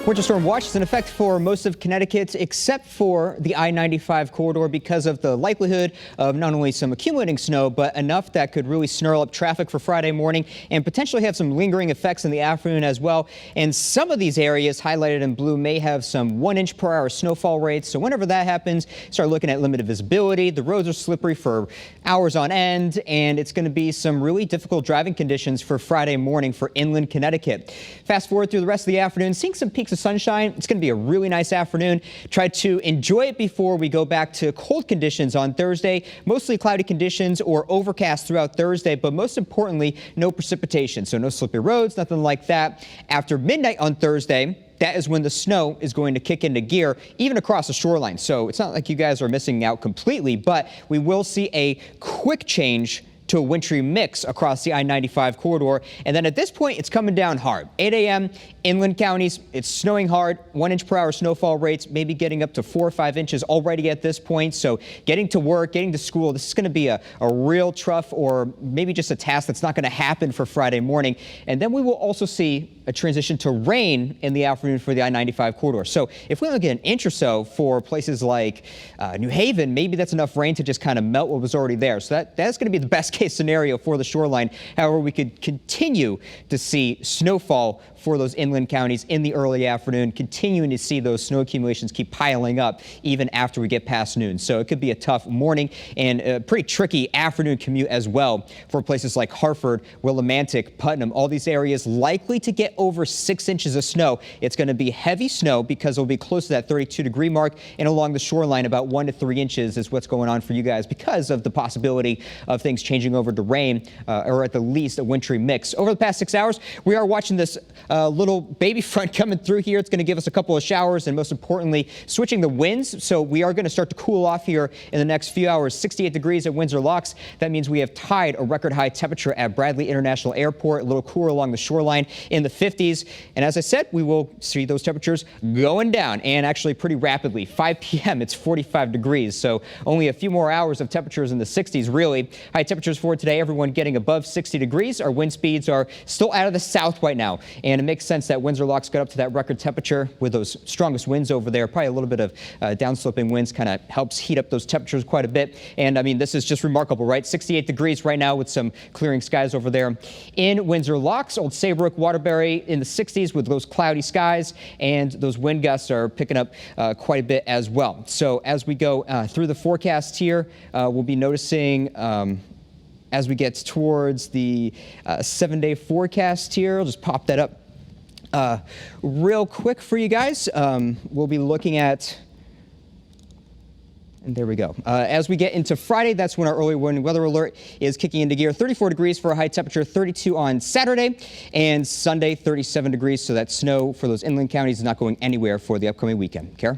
Winter storm watch is in effect for most of Connecticut except for the I-95 corridor because of the likelihood of not only some accumulating snow, but enough that could really snarl up traffic for Friday morning and potentially have some lingering effects in the afternoon as well. And some of these areas highlighted in blue may have some 1 inch per hour snowfall rates. So whenever that happens, start looking at limited visibility. The roads are slippery for hours on end, and it's going to be some really difficult driving conditions for Friday morning for inland Connecticut. Fast forward through the rest of the afternoon, seeing some peaks of sunshine. It's going to be a really nice afternoon. Try to enjoy it before we go back to cold conditions on Thursday. Mostly cloudy conditions or overcast throughout Thursday, but most importantly, no precipitation. So no slippery roads, nothing like that. After midnight on Thursday, that is when the snow is going to kick into gear, even across the shoreline. So it's not like you guys are missing out completely, but we will see a quick change to a wintry mix across the I-95 corridor. And then at this point, it's coming down hard. 8 a.m. inland counties, it's snowing hard, 1 inch per hour snowfall rates, maybe getting up to 4 or 5 inches already at this point. So getting to work, getting to school, this is going to be a real tough or maybe just a task that's not going to happen for Friday morning. And then we will also see a transition to rain in the afternoon for the I-95 corridor. So if we only get an inch or so for places like New Haven, maybe that's enough rain to just kind of melt what was already there. So that's going to be the best case scenario for the shoreline. However, we could continue to see snowfall for those inland counties in the early afternoon, continuing to see those snow accumulations keep piling up even after we get past noon. So it could be a tough morning and a pretty tricky afternoon commute as well for places like Hartford, Willimantic, Putnam, all these areas likely to get over 6 inches of snow. It's going to be heavy snow because it'll be close to that 32-degree mark, and along the shoreline about 1 to 3 inches is what's going on for you guys because of the possibility of things changing over to rain or at the least a wintry mix. Over the past 6 hours, we are watching this little baby front coming through here. It's going to give us a couple of showers and most importantly, switching the winds. So we are going to start to cool off here in the next few hours. 68 degrees at Windsor Locks. That means we have tied a record high temperature at Bradley International Airport, a little cooler along the shoreline in the 50s. And as I said, we will see those temperatures going down and actually pretty rapidly. 5 p.m. it's 45 degrees. So only a few more hours of temperatures in the 60s really. High temperatures for today, everyone getting above 60 degrees. Our wind speeds are still out of the south right now. And it makes sense that Windsor Locks got up to that record temperature with those strongest winds over there. Probably a little bit of downsloping winds kind of helps heat up those temperatures quite a bit. And I mean, this is just remarkable, right? 68 degrees right now with some clearing skies over there. In Windsor Locks, Old Saybrook, Waterbury in the 60s with those cloudy skies, and those wind gusts are picking up quite a bit as well. So as we go through the forecast here, we'll be noticing as we get towards the 7-day forecast here. I'll just pop that up real quick for you guys. We'll be looking at, and there we go. As we get into Friday, that's when our early warning weather alert is kicking into gear. 34 degrees for a high temperature, 32 on Saturday, and Sunday 37 degrees. So that snow for those inland counties is not going anywhere for the upcoming weekend. Kara?